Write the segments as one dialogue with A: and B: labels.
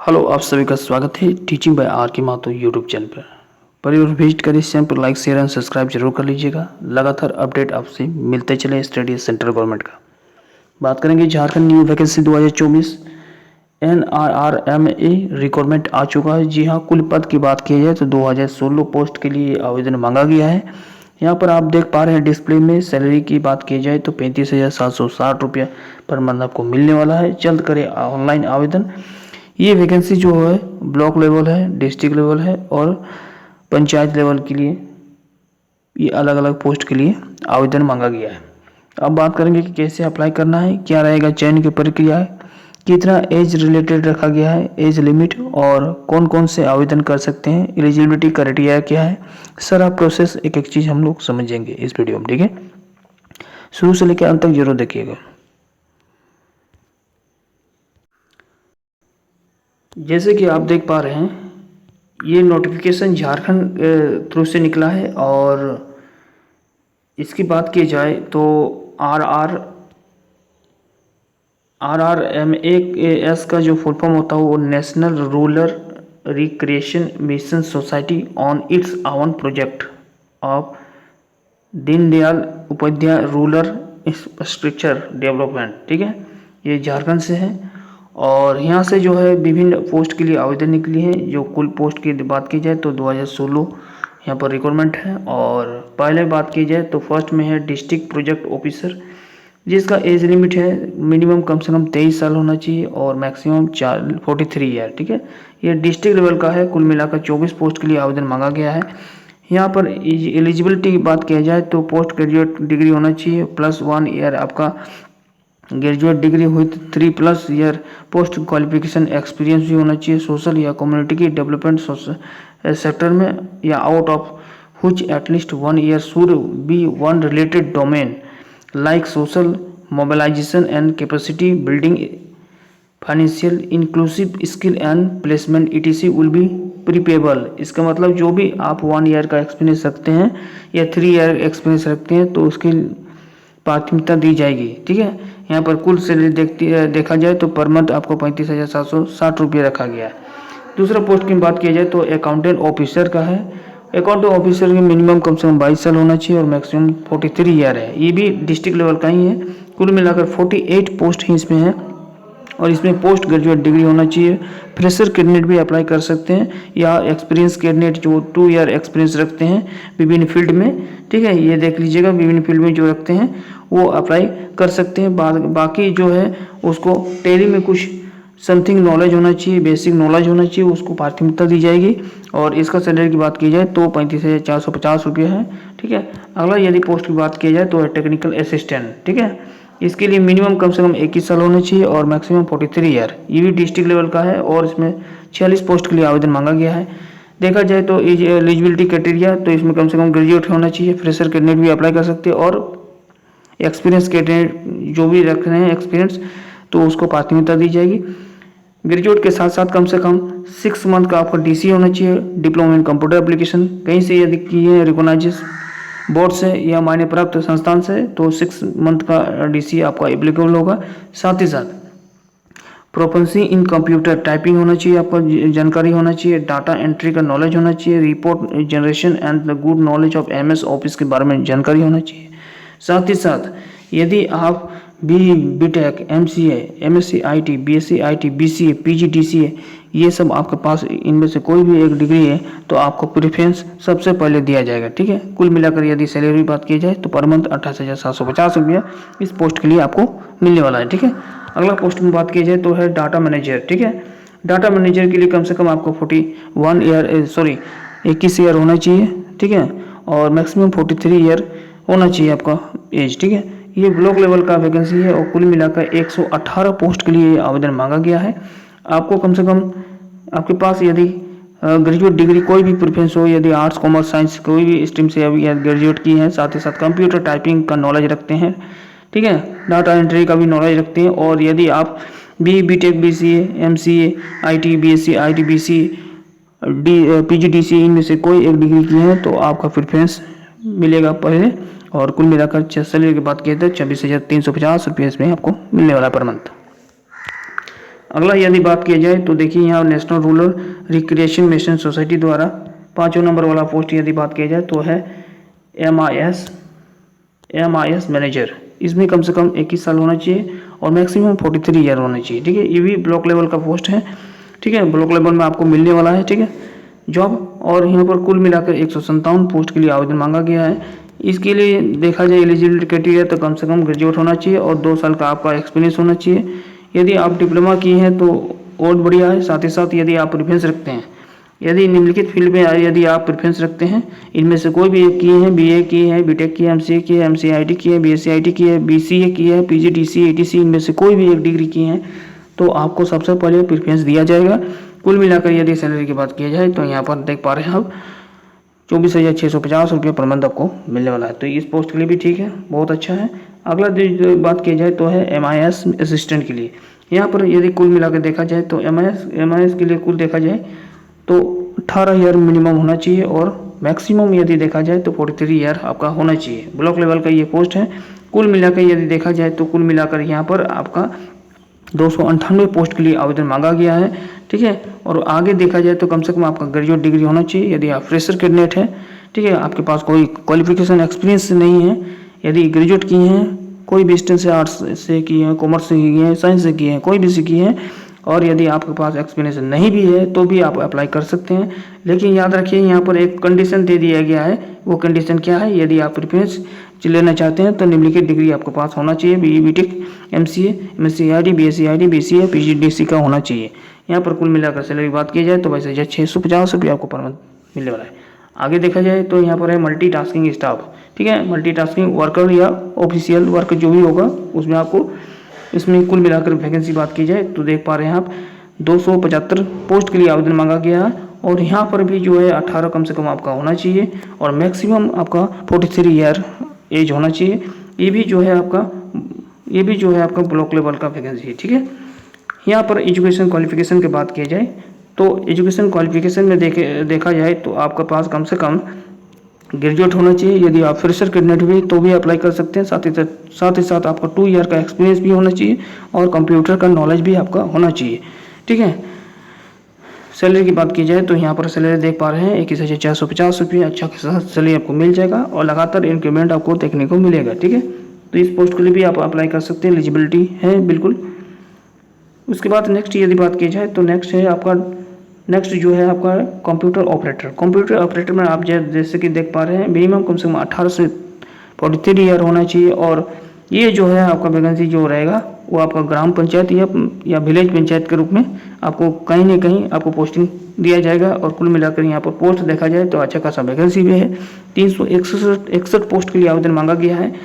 A: Hello, आप सभी का स्वागत है टीचिंग बाय आर के माथुर यूट्यूब चैनल पर विजिट करिए चैनल पर लाइक शेयर एंड सब्सक्राइब जरूर कर लीजिएगा। लगातार अपडेट आपसे मिलते चले स्टडी सेंट्रल गवर्नमेंट का। बात करेंगे Jharkhand new vacancy 2024 NRRMA requirement आ चुका है। जी हाँ, कुल पद की बात की जाए तो 2016 पोस्ट के लिए आवेदन मांगा गया है। यहाँ पर आप देख पा रहे हैं डिस्प्ले में सैलरी की बात की जाए तो 35,760 रुपया पर मंथ आपको मिलने वाला है। जल्द करें ऑनलाइन आवेदन। ये वैकेंसी जो है ब्लॉक लेवल है, डिस्ट्रिक्ट लेवल है और पंचायत लेवल के लिए ये अलग अलग पोस्ट के लिए आवेदन मांगा गया है। अब बात करेंगे कि कैसे अप्लाई करना है, क्या रहेगा चयन की प्रक्रिया है, कितना एज रिलेटेड रखा गया है, एज लिमिट और कौन कौन से आवेदन कर सकते हैं, एलिजिबिलिटी क्राइटेरिया क्या है। सारा प्रोसेस एक एक चीज़ हम लोग समझेंगे इस वीडियो में। ठीक है, शुरू से लेकर अंत तक जरूर देखिएगा। जैसे कि आप देख पा रहे हैं, ये नोटिफिकेशन झारखंड थ्रू से निकला है और इसकी बात की जाए तो RRMAS का जो फुल फॉर्म होता है वो national rural recreation mission society on its own project of Deendayal Upadhyay rural infrastructure development. ठीक है, ये झारखंड से है और यहाँ से जो है विभिन्न पोस्ट के लिए आवेदन निकली है। जो कुल पोस्ट की बात की जाए तो 2016 यहाँ पर रिक्वायरमेंट है। और पहले बात की जाए तो फर्स्ट में है डिस्ट्रिक्ट प्रोजेक्ट ऑफिसर, जिसका एज लिमिट है मिनिमम कम से कम 23 साल होना चाहिए और मैक्सिमम 43 ईयर। ठीक है, ये डिस्ट्रिक्ट लेवल का है। कुल मिलाकर 24 पोस्ट के लिए आवेदन मांगा गया है। यहाँ पर एलिजिबिलिटी की बात किया जाए तो पोस्ट ग्रेजुएट डिग्री होना चाहिए +1 ईयर आपका ग्रेजुएट डिग्री हुई 3+ ईयर पोस्ट क्वालिफिकेशन एक्सपीरियंस भी होना चाहिए सोशल या कम्युनिटी की डेवलपमेंट सेक्टर में या out of which at least 1 year should be one related domain like social mobilization and capacity building, financial inclusive skill and placement ETC will be preferable. इसका मतलब जो भी आप 1 ईयर का एक्सपीरियंस रखते हैं या 3 ईयर एक्सपीरियंस रखते हैं तो उसकी प्राथमिकता दी जाएगी। ठीक है, यहाँ पर कुल सैलरी देखा जाए तो पर मंथ आपको 35,760 रुपये रखा गया है। दूसरा पोस्ट की बात की जाए तो अकाउंटेंट ऑफिसर का है। अकाउंटेंट ऑफिसर की मिनिमम कम से कम 22 साल होना चाहिए और मैक्सिमम 43 ईयर है। ये भी डिस्ट्रिक्ट लेवल का ही है। कुल मिलाकर 48 पोस्ट ही इसमें है और इसमें पोस्ट ग्रेजुएट डिग्री होना चाहिए। फ्रेशर कैंडिडेट भी अप्लाई कर सकते हैं या एक्सपीरियंस कैंडिडेट जो 2 ईयर एक्सपीरियंस रखते हैं विभिन्न फील्ड में। ठीक है, ये देख लीजिएगा, विभिन्न फील्ड में जो रखते हैं वो अप्लाई कर सकते हैं। बाकी जो है उसको टैली में कुछ समथिंग नॉलेज होना चाहिए, बेसिक नॉलेज होना चाहिए, उसको प्राथमिकता दी जाएगी। और इसका सैलरी की बात की जाए तो 35,450 रुपये है। ठीक है, अगला यदि पोस्ट की बात की जाए तो है टेक्निकल असिस्टेंट। ठीक है, इसके लिए मिनिमम कम से कम 21 साल होने चाहिए और मैक्सिमम 43 ईयर। ये भी डिस्ट्रिक्ट लेवल का है और इसमें 46 पोस्ट के लिए आवेदन मांगा गया है। देखा जाए तो एलिजिबिलिटी क्राइटेरिया तो इसमें कम से कम ग्रेजुएट होना चाहिए। फ्रेशर कैंडिडेट भी अप्लाई कर सकते हैं और एक्सपीरियंस कैंडिडेट जो भी रख रहे हैं एक्सपीरियंस तो उसको प्राथमिकता दी जाएगी। ग्रेजुएट के साथ साथ कम से कम 6 मंथ का आपका DC होना चाहिए, डिप्लोमा इन कंप्यूटर एप्लीकेशन। कहीं से यदि किए रिकॉग्नाइज बोर्ड से या मान्य प्राप्त संस्थान से तो 6 मंथ का DC आपका एप्लीकेबल होगा। साथ ही साथ प्रोफेंसी इन कंप्यूटर टाइपिंग होना चाहिए, आपका जानकारी होना चाहिए, डाटा एंट्री का नॉलेज होना चाहिए, report generation and the good knowledge of MS office के बारे में जानकारी होना चाहिए। साथ ही साथ यदि आप BTech, MCA, MSc IT, BSc IT, BCA, PG DCA ये सब आपके पास इनमें से कोई भी एक डिग्री है तो आपको प्रेफरेंस सबसे पहले दिया जाएगा। ठीक है, कुल मिलाकर यदि सैलरी की बात की जाए तो पर मंथ 28,750 रुपया इस पोस्ट के लिए आपको मिलने वाला है। ठीक है, अगला पोस्ट में बात की जाए तो है डाटा मैनेजर। ठीक है, डाटा मैनेजर के लिए कम से कम आपको 21 ईयर होना चाहिए। ठीक है, और मैक्सिमम 43 ईयर होना चाहिए आपका एज। ठीक है, ये ब्लॉक लेवल का वैकेंसी है और कुल मिलाकर 118 पोस्ट के लिए आवेदन मांगा गया है। आपको कम से कम आपके पास यदि ग्रेजुएट डिग्री कोई भी प्रेफरेंस हो, यदि आर्ट्स कॉमर्स साइंस कोई भी स्ट्रीम से अभी ग्रेजुएट की है, साथ ही साथ कंप्यूटर टाइपिंग का नॉलेज रखते हैं। ठीक है, डाटा एंट्री का भी नॉलेज रखते हैं और यदि आप BTech, BCA, MCA, IT, BSc IT, BCA, PG DCA इनमें से कोई एक डिग्री की है तो आपका प्रेफरेंस मिलेगा पहले। और कुल मिलाकर सैलरी की बात किए तो 26,350 रुपये इसमें आपको मिलने वाला पर मंथ। अगला यदि बात की जाए तो देखिए यहाँ national rural recreation mission society द्वारा 5वें नंबर वाला पोस्ट यदि बात की जाए तो है MIS मैनेजर। इसमें कम से कम 21 साल होना चाहिए और मैक्सिमम 43 ईयर होना चाहिए। ठीक है, ये भी ब्लॉक लेवल का पोस्ट है। ठीक है, ब्लॉक लेवल में आपको मिलने वाला है। ठीक है, जॉब। और यहाँ पर कुल मिलाकर 157 पोस्ट के लिए आवेदन मांगा गया है। इसके लिए देखा जाए एलिजिबिलिटी क्राइटेरिया तो कम से कम ग्रेजुएट होना चाहिए और 2 साल का आपका एक्सपीरियंस होना चाहिए। यदि आप डिप्लोमा किए हैं तो और बढ़िया है। साथ ही साथ यदि आप प्रेफरेंस रखते हैं, यदि निम्नलिखित फील्ड में यदि आप प्रेफरेंस रखते हैं, इनमें से कोई भी एक किए हैं, BA किए हैं, BTech किए, MCA किए, MCIT किए, BSc IT किए, BCA किए हैं, PG DCA ATC, इनमें से कोई भी एक डिग्री किए हैं तो आपको सबसे पहले प्रेफरेंस दिया जाएगा। कुल मिलाकर यदि सैलरी की बात की जाए तो यहाँ पर देख पा रहे हैं आप 24,650 रुपये पर मंथ आपको मिलने वाला है। तो इस पोस्ट के लिए भी ठीक है, बहुत अच्छा है। अगला जो बात की जाए तो है MIS असिस्टेंट के लिए। यहाँ पर यदि कुल मिलाकर देखा जाए तो MIS के लिए कुल देखा जाए तो 18 ईयर मिनिमम होना चाहिए और मैक्सिमम यदि देखा जाए तो 43 ईयर आपका होना चाहिए। ब्लॉक लेवल का ये पोस्ट है। कुल मिलाकर यदि देखा जाए तो कुल मिलाकर यहाँ पर आपका 298 पोस्ट के लिए आवेदन मांगा गया है। ठीक है, और आगे देखा जाए तो कम से कम आपका ग्रेजुएट डिग्री होना चाहिए यदि आप फ्रेशर कैंडिडेट है। ठीक है, आपके पास कोई क्वालिफिकेशन एक्सपीरियंस नहीं है, यदि ग्रेजुएट किए हैं, कोई भी स्ट्रीम से, आर्ट्स से किए हैं, कॉमर्स से किए हैं, साइंस से किए हैं, कोई भी से किए हैं, और यदि आपके पास एक्सपीरियंस नहीं भी है तो भी आप अप्लाई कर सकते हैं। लेकिन याद रखिए यहाँ पर एक कंडीशन दे दिया गया है। वो कंडीशन क्या है? यदि आप प्रेफरेंस लेना चाहते हैं तो निम्नलिखित डिग्री आपके पास होना चाहिए। BE BTech MCA MSc IT BSc IT BCA PG DC का होना चाहिए। यहाँ पर कुल मिलाकर सैलरी बात की जाए तो वैसे 650 रुपये आपको पर मंथ मिलने वाला है। आगे देखा जाए तो यहाँ पर है मल्टीटास्किंग स्टाफ। ठीक है, मल्टीटास्किंग वर्कर या ऑफिशियल वर्क जो भी होगा उसमें आपको इसमें कुल मिलाकर वैकेंसी बात की जाए तो देख पा रहे हैं आप 275 पोस्ट के लिए आवेदन मांगा गया है। और यहाँ पर भी जो है 18 कम से कम आपका होना चाहिए और मैक्सिमम आपका 43 ईयर एज होना चाहिए। ये भी जो है आपका ब्लॉक लेवल का वैकेंसी है। ठीक है, यहाँ पर एजुकेशन क्वालिफिकेशन की बात की जाए तो एजुकेशन क्वालिफिकेशन में देखा जाए तो आपके पास कम से कम ग्रेजुएट होना चाहिए। यदि आप फ्रेशर कैंडिडेट भी तो भी अप्लाई कर सकते हैं। साथ ही साथ आपका 2 ईयर का एक्सपीरियंस भी होना चाहिए और कंप्यूटर का नॉलेज भी आपका होना चाहिए। ठीक है, सैलरी की बात की जाए तो यहाँ पर सैलरी देख पा रहे हैं 21,450 रुपये। अच्छा खासा सैलरी आपको मिल जाएगा और लगातार इंक्रीमेंट आपको देखने को मिलेगा। ठीक है, तो इस पोस्ट के लिए भी आप अप्लाई कर सकते हैं, एलिजिबिलिटी है बिल्कुल। उसके बाद नेक्स्ट यदि बात की जाए तो नेक्स्ट जो है आपका कंप्यूटर ऑपरेटर। कंप्यूटर ऑपरेटर में आप जैसे कि देख पा रहे हैं मिनिमम कम से कम 18 से 43 ईयर होना चाहिए। और ये जो है आपका वैकेंसी जो रहेगा वो आपका ग्राम पंचायत या विलेज पंचायत के रूप में आपको कहीं ना कहीं आपको पोस्टिंग दिया जाएगा। और कुल मिलाकर यहाँ पर पोस्ट देखा जाए तो अच्छा खासा वैकेंसी भी है। 361 पोस्ट के लिए आवेदन मांगा गया है।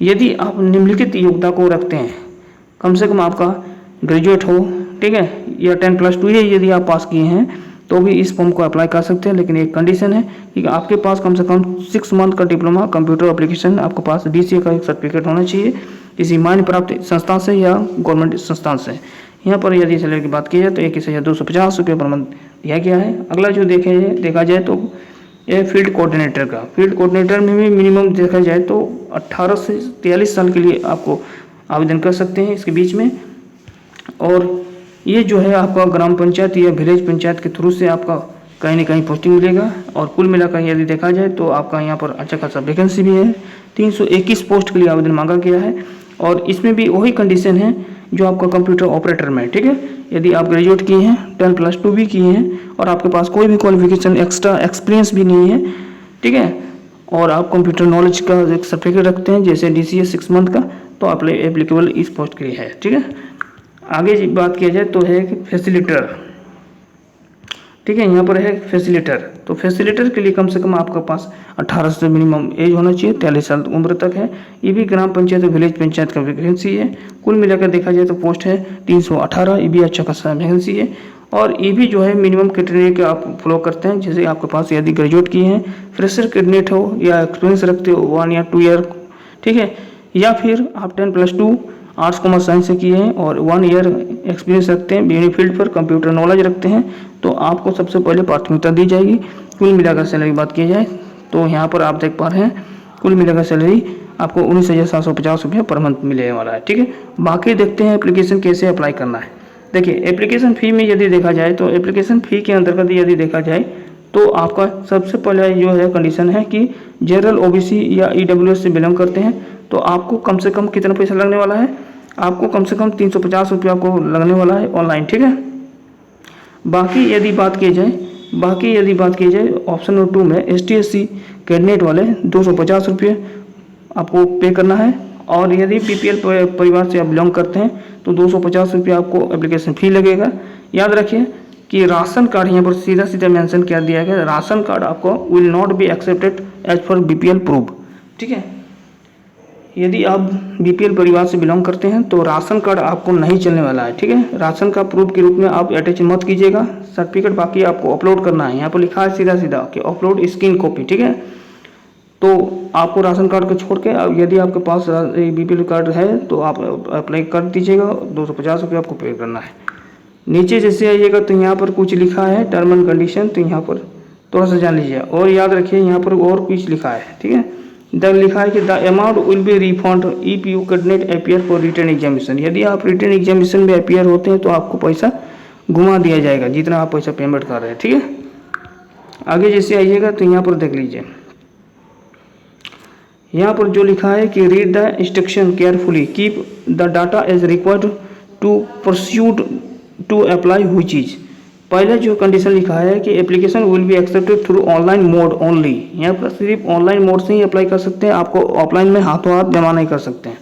A: यदि आप निम्नलिखित योग्यता को रखते हैं, कम से कम आपका ग्रेजुएट हो, ठीक है, या 10+2 यदि आप पास किए हैं तो भी इस फॉर्म को अप्लाई कर सकते हैं। लेकिन एक कंडीशन है कि आपके पास कम से कम 6 मंथ का डिप्लोमा कंप्यूटर एप्लीकेशन, आपके पास DCA का एक सर्टिफिकेट होना चाहिए किसी मान्य प्राप्त संस्थान से या गवर्नमेंट संस्थान से। यहाँ पर यदि सैलरी की बात की जाए तो 21,250 रुपये पर मंथ दिया गया है। अगला जो देखा जाए तो ये फील्ड कोऑर्डिनेटर का। फील्ड कोऑर्डिनेटर में भी मिनिमम देखा जाए तो 18 से 43 साल के लिए आपको आवेदन कर सकते हैं इसके बीच में। और ये जो है आपका ग्राम पंचायत या विलेज पंचायत के थ्रू से आपका कहीं ना कहीं पोस्टिंग मिलेगा। और कुल मिलाकर यदि देखा जाए तो आपका यहाँ पर अच्छा खासा वैकेंसी भी है। 321 पोस्ट के लिए आवेदन मांगा गया है और इसमें भी वही कंडीशन है जो आपका कंप्यूटर ऑपरेटर में। ठीक है, यदि आप ग्रेजुएट किए हैं, 10+2 भी किए हैं और आपके पास कोई भी क्वालिफिकेशन एक्स्ट्रा एक्सपीरियंस भी नहीं है, ठीक है, और आप कंप्यूटर नॉलेज का एक सर्टिफिकेट रखते हैं जैसे DCA 6 मंथ का, तो आप एप्लीकेबल इस पोस्ट के लिए है। ठीक है, आगे बात किया जाए तो है फैसिलिटेटर। ठीक है, यहाँ पर है फैसिलिटेटर। तो फैसिलिटेटर के लिए कम से कम आपके पास 18 से मिनिमम एज होना चाहिए, 43 साल उम्र तक है। ये भी ग्राम पंचायत और विलेज पंचायत का वैकेंसी है। कुल मिलाकर देखा जाए तो पोस्ट है 318। ये भी अच्छा खासा वैकेंसी है। और ये भी जो है मिनिमम क्राइटेरिया के आप फॉलो करते हैं। जैसे आपके पास यदि ग्रेजुएट किए हैं, फ्रेशर कैंडिडेट हो या एक्सपीरियंस रखते हो 1 या 2 ईयर, ठीक है, या फिर आप 10+2 आर्ट्स कॉमर्स साइंस से किए हैं और 1 ईयर एक्सपीरियंस रखते हैं, बिजली फील्ड पर कंप्यूटर नॉलेज रखते हैं, तो आपको सबसे पहले प्राथमिकता दी जाएगी। कुल मिलाकर सैलरी बात की जाए तो यहाँ पर आप देख पा रहे हैं कुल मिलाकर सैलरी आपको 19,750 रुपये पर मंथ मिलने वाला है। ठीक है, बाकी देखते हैं एप्लीकेशन कैसे अप्लाई करना है। देखिए एप्लीकेशन फ़ी में यदि देखा जाए तो एप्लीकेशन फ़ी के अंतर्गत यदि देखा जाए तो आपका सबसे पहला जो है कंडीशन है कि जनरल ओबीसी या ईडब्ल्यूएस से बिलोंग करते हैं तो आपको कम से कम कितना पैसा लगने वाला है, आपको कम से कम 350 रुपये आपको लगने वाला है ऑनलाइन, ठीक है। बाकी यदि बात की जाए ऑप्शन नंबर 2 में ST/SC कैंडिडेट वाले 250 रुपये आपको पे करना है, और यदि BPL परिवार से आप बिलोंग करते हैं तो 250 रुपये आपको एप्लीकेशन फ़ी लगेगा। याद रखिए कि राशन कार्ड यहाँ पर सीधा सीधा मेंशन कर दिया गया, राशन कार्ड आपको will not be accepted as for BPL proof, ठीक है। यदि आप BPL परिवार से बिलोंग करते हैं तो राशन कार्ड आपको नहीं चलने वाला है, ठीक है। राशन का प्रूफ के रूप में आप अटैच मत कीजिएगा सर्टिफिकेट, बाकी आपको अपलोड करना है। यहाँ पर लिखा है सीधा सीधा कि अपलोड स्कैन कॉपी, ठीक है। तो आपको राशन कार्ड को छोड़ के यदि आपके पास BPL कार्ड है तो आप अप्लाई कर दीजिएगा, 250 रुपये आपको पे करना है। नीचे जैसे आइएगा तो यहाँ पर कुछ लिखा है टर्म एंड कंडीशन, तो यहाँ पर थोड़ा सा जान लीजिए। और याद रखिए यहाँ पर और कुछ लिखा है, ठीक है। लिखा है कि the amount will be refund if you candidate appear for written examination. यदि आप रिटन एग्जामिनेशन में अपीयर होते हैं तो आपको पैसा घुमा दिया जाएगा जितना आप पैसा पेमेंट कर रहे हैं, ठीक है। आगे जैसे आइएगा तो यहाँ पर देख लीजिए, यहाँ पर जो लिखा है कि read the instruction carefully, keep the data as required to pursued to apply हुई चीज़। पहले जो कंडीशन लिखा है कि application will be accepted through online mode only, यहाँ पर सिर्फ ऑनलाइन मोड से ही अप्लाई कर सकते हैं, आपको ऑफलाइन में हाथों हाथ जमा नहीं कर सकते हैं।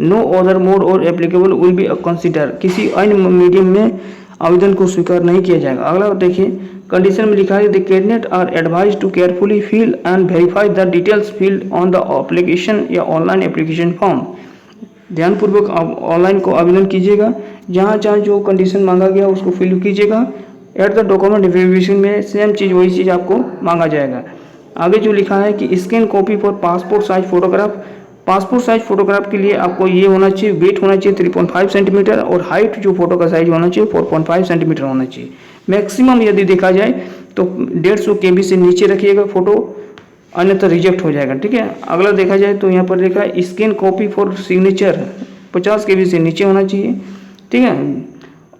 A: नो अदर मोड और एप्लीकेबल विल बी कंसिडर, किसी अन्य मीडियम में आवेदन को स्वीकार नहीं किया जाएगा। अगला देखिए कंडीशन में लिखा है the candidate are advise to carefully fill and verify the details filled on the application या ऑनलाइन एप्लीकेशन फॉर्म। ध्यानपूर्वक ऑनलाइन को आवेदन कीजिएगा, जहाँ जहाँ जो कंडीशन मांगा गया उसको फिल कीजिएगा। एट द डॉक्यूमेंट वेरिफिकेशन में सेम चीज़ वही चीज़ आपको मांगा जाएगा। आगे जो लिखा है कि scan copy for passport size photograph, passport size photograph के लिए आपको ये होना चाहिए, वेट होना चाहिए 3.5 सेंटीमीटर और हाइट जो फोटो का साइज होना चाहिए 4.5 सेंटीमीटर होना चाहिए। मैक्सिमम यदि देखा जाए तो 150 KB से नीचे रखिएगा फोटो, अन्यथा रिजेक्ट हो जाएगा, ठीक है। अगला देखा जाए तो यहाँ पर लिखा है scan copy for signature 50 KB से नीचे होना चाहिए, ठीक है।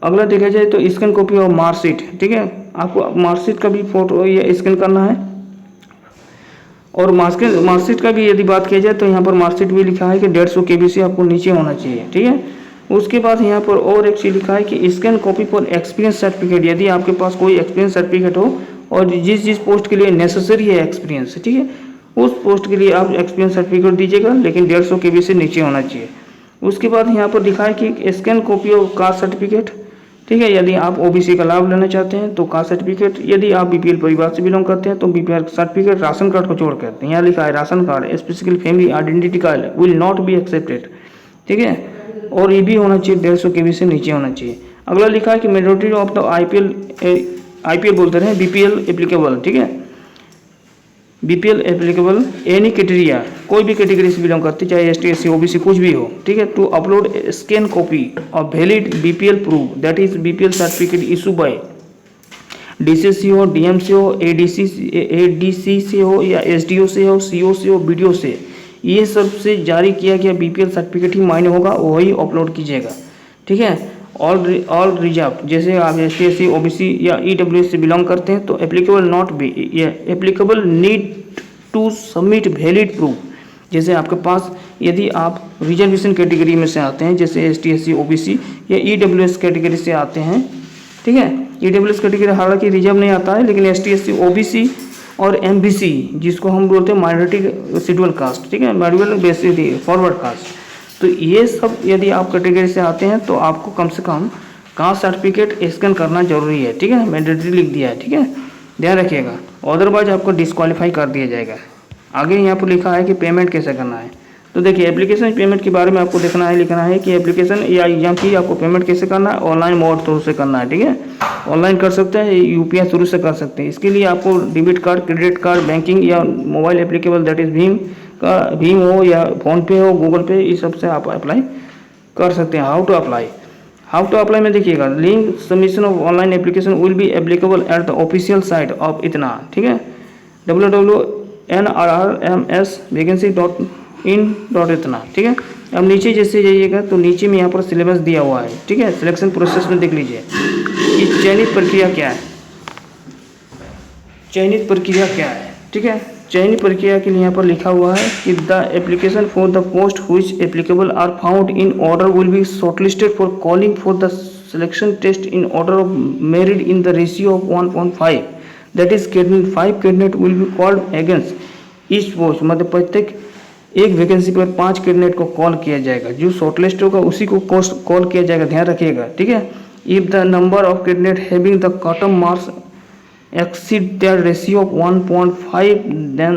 A: अगला देखा जाए तो स्कैन कॉपी और मार्कशीट, ठीक है, आपको मार्कशीट का भी फोटो या स्कैन करना है। और मार्कशीट का भी यदि बात की जाए तो यहाँ पर मार्कशीट भी लिखा है कि 150 KB से आपको नीचे होना चाहिए, ठीक है। उसके बाद यहाँ पर और एक चीज़ लिखा है कि scan copy for experience certificate, यदि आपके पास कोई एक्सपीरियंस सर्टिफिकेट हो और जिस पोस्ट के लिए नेसेसरी है एक्सपीरियंस, ठीक है, उस पोस्ट के लिए आप एक्सपीरियंस सर्टिफिकेट दीजिएगा, लेकिन 150 KB से नीचे होना चाहिए। उसके बाद यहाँ पर लिखा है कि scan copy of caste certificate, ठीक है, यदि आप OBC का लाभ लेना चाहते हैं तो कास्ट सर्टिफिकेट, यदि आप BPL परिवार से बिलोंग करते हैं तो BPL सर्टिफिकेट, राशन कार्ड को छोड़ करते हैं। यहाँ लिखा है ration card specifically family identity card will not be accepted, ठीक है, और ये भी होना चाहिए 150 KB से नीचे होना चाहिए। अगला लिखा है कि मेजोरिटी ऑफ द IPL बोलते हैं BPL एप्लीकेबल, ठीक है, BPL एप्लीकेबल एनी कैटेगरिया, कोई भी कैटेगरी से बिलोंग करती, चाहे ST/SC OBC कुछ भी हो, ठीक है, to upload scan copy of valid BPL proof that is BPL certificate issue by DC से हो, DM से हो, ADC से हो या SDO से हो, CO से हो, BDO से, ये सब से जारी किया गया BPL सर्टिफिकेट ही मायने होगा, वही अपलोड कीजिएगा, ठीक है। ऑल रिजर्व, जैसे आप ST/SC OBC या EWS से बिलोंग करते हैं तो applicable not be, applicable need to submit valid proof. जैसे आपके पास यदि आप रिजर्वेशन कैटेगरी में से आते हैं, जैसे ST/SC OBC या EWS कैटेगरी से आते हैं, ठीक है, EWS कैटेगरी हालांकि रिजर्व नहीं आता है, लेकिन ST/SC OBC और MBC जिसको हम बोलते हैं माइनॉरिटी शेड्यूल कास्ट, ठीक है, माइनॉरिटी बेसिक फॉरवर्ड कास्ट, तो ये सब यदि आप कैटेगरी से आते हैं तो आपको कम से कम कास्ट सर्टिफिकेट स्कैन करना जरूरी है, ठीक है, मैंडेटरी लिख दिया है, ठीक है, ध्यान रखिएगा, अदरवाइज आपको डिस्क्वालीफाई कर दिया जाएगा। आगे यहाँ पर लिखा है कि पेमेंट कैसे करना है, तो देखिए एप्लीकेशन पेमेंट के बारे में आपको देखना है, लिखना है कि एप्लीकेशन या एग्जाम की आपको पेमेंट कैसे करना है, ऑनलाइन मोड थ्रू से करना है, ठीक है, ऑनलाइन कर सकते हैं, UPI थ्रू से कर सकते हैं। इसके लिए आपको debit card, credit card, banking या मोबाइल एप्लीकेबल दैट इज भीम हो या फ़ोनपे हो, गूगल पे, इस सब से आप अप्लाई कर सकते हैं। हाउ टू अप्लाई में देखिएगा, link submission of online application will be applicable at the official site of इतना, ठीक है, www.nrrms vacancy.in.इतना, ठीक है। अब नीचे जैसे जाइएगा तो नीचे में यहाँ पर सिलेबस दिया हुआ है, ठीक है। सिलेक्शन प्रोसेस में देख लीजिए कि चयनित प्रक्रिया क्या है, चयनित प्रक्रिया क्या है, ठीक है। चयनित प्रक्रिया के लिए यहाँ पर लिखा हुआ है कि the application for the post which applicable are found in order will be shortlisted for calling for the selection test in order of merit in the ratio of 1.5, that is candidate 5 candidate will be called against each post, मतलब प्रत्येक एक vacancy पर 5 candidate को call किया जाएगा। जो shortlist होगा उसी को कॉल किया जाएगा, ध्यान रखिएगा, ठीक है। If the number of candidate having the cut off marks exceed their ratio of 1.5, then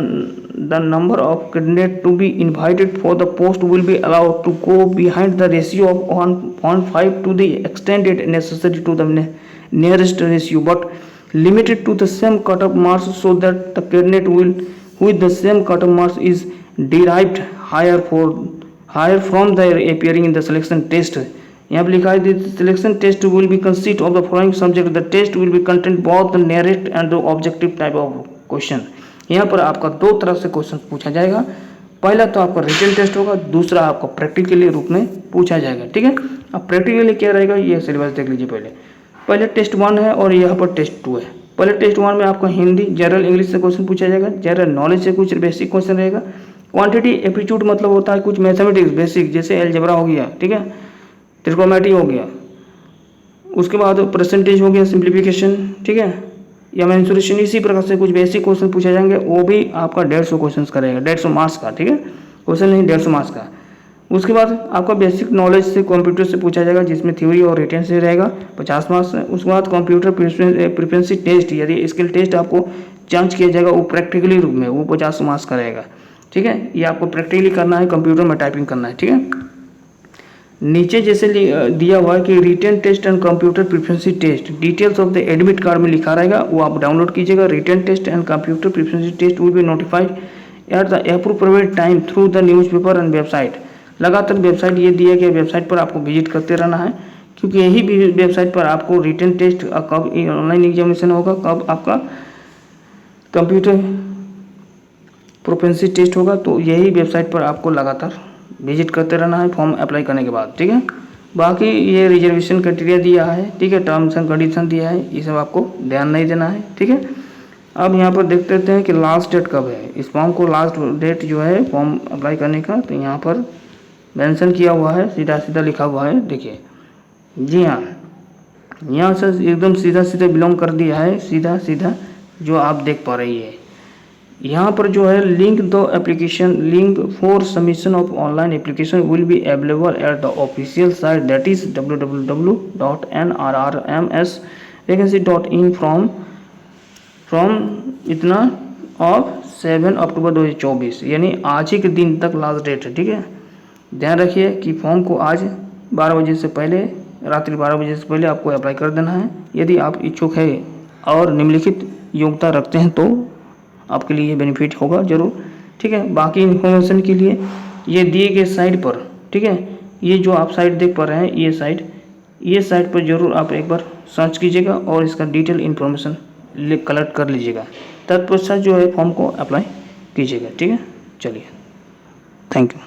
A: the number of candidates to be invited for the post will be allowed to go behind the ratio of 1.5 to the extent it necessary to the nearest ratio, but limited to the same cut-off marks, so that the candidate will with the same cut-off marks is derived higher from their appearing in the selection test. यहाँ पर लिखा है selection test will be consist of the following subject, the test will be content both the narrate and the objective type of question. यहाँ पर आपका दो तरह से क्वेश्चन पूछा जाएगा, पहला तो आपका रिटन टेस्ट होगा, दूसरा आपका प्रैक्टिकली रूप में पूछा जाएगा, ठीक है। अब प्रैक्टिकली क्या रहेगा ये सिलेबस देख लीजिए। पहले टेस्ट 1 है और यहाँ पर टेस्ट 2 है। पहले टेस्ट 1 में आपको हिंदी जनरल इंग्लिश से क्वेश्चन पूछा जाएगा, जनरल नॉलेज से कुछ बेसिक क्वेश्चन रहेगा। क्वांटिटी एप्टीट्यूड मतलब होता है कुछ मैथमेटिक्स बेसिक, जैसे अलजेब्रा हो गया, ठीक है, ट्रिग्नोमेट्री हो गया, उसके बाद परसेंटेज हो गया, सिंप्लीफिकेशन, ठीक है, या मेंसुरेशन, इसी प्रकार से कुछ बेसिक क्वेश्चन पूछे जाएंगे। वो भी आपका 150 क्वेश्चन करेगा, 150 मार्क्स का, ठीक है, क्वेश्चन नहीं 150 मार्क्स का। उसके बाद आपका बेसिक नॉलेज से कंप्यूटर से पूछा जाएगा, जिसमें थ्योरी और रिटन से रहेगा 50 मार्क्स। उसके बाद कंप्यूटर प्रिफरेंसी टेस्ट, यदि स्किल टेस्ट आपको जांच किया जाएगा वो प्रैक्टिकली रूप में, वो 50 मार्क्स का रहेगा, ठीक है। ये आपको प्रैक्टिकली करना है, कंप्यूटर में टाइपिंग करना है, ठीक है। नीचे जैसे दिया हुआ है कि written test and computer proficiency test, details of the admit card में लिखा रहेगा, वो आप डाउनलोड कीजिएगा। Written test and computer proficiency test will be notified at the appropriate time through the newspaper and website. लगातार वेबसाइट ये दिया गया वेबसाइट पर आपको विजिट करते रहना है, क्योंकि यही वेबसाइट पर आपको रिटन टेस्ट कब ऑनलाइन एग्जामिनेशन होगा, कब आपका कंप्यूटर प्रोफेंसी टेस्ट होगा, तो यही वेबसाइट पर आपको लगातार विजिट करते रहना है फॉर्म अप्लाई करने के बाद, ठीक है। बाकी ये रिजर्वेशन क्राइटेरिया दिया है, ठीक है, टर्म्स एंड कंडीशन दिया है, ये सब आपको ध्यान नहीं देना है, ठीक है। अब यहाँ पर देख लेते हैं कि लास्ट डेट कब है इस फॉर्म को। लास्ट डेट जो है फॉर्म अप्लाई करने का, तो यहाँ पर मेंशन किया हुआ है, सीधा सीधा लिखा हुआ है, देखिए जी हाँ, यहाँ से एकदम सीधा सीधा बिलोंग कर दिया है, सीधा सीधा जो आप देख पा रही है। यहाँ पर जो है link the application, link for submission of online application will be available at the official site, that is www.nrrmsvacancy.in from इतना ऑफ 7 अक्टूबर 2024, यानी आज ही के दिन तक लास्ट डेट है, ठीक है। ध्यान रखिए कि फॉर्म को आज 12 बजे से पहले, रात्रि 12 बजे से पहले आपको अप्लाई कर देना है। यदि आप इच्छुक है और निम्नलिखित योग्यता रखते हैं तो आपके लिए ये बेनिफिट होगा जरूर, ठीक है। बाकी इन्फॉर्मेशन के लिए ये दिए गए साइट पर, ठीक है, ये जो आप साइट देख पा रहे हैं ये साइट पर जरूर आप एक बार सर्च कीजिएगा और इसका डिटेल इन्फॉर्मेशन कलेक्ट कर लीजिएगा, तत्पश्चात जो है फॉर्म को अप्लाई कीजिएगा, ठीक है। चलिए, थैंक यू।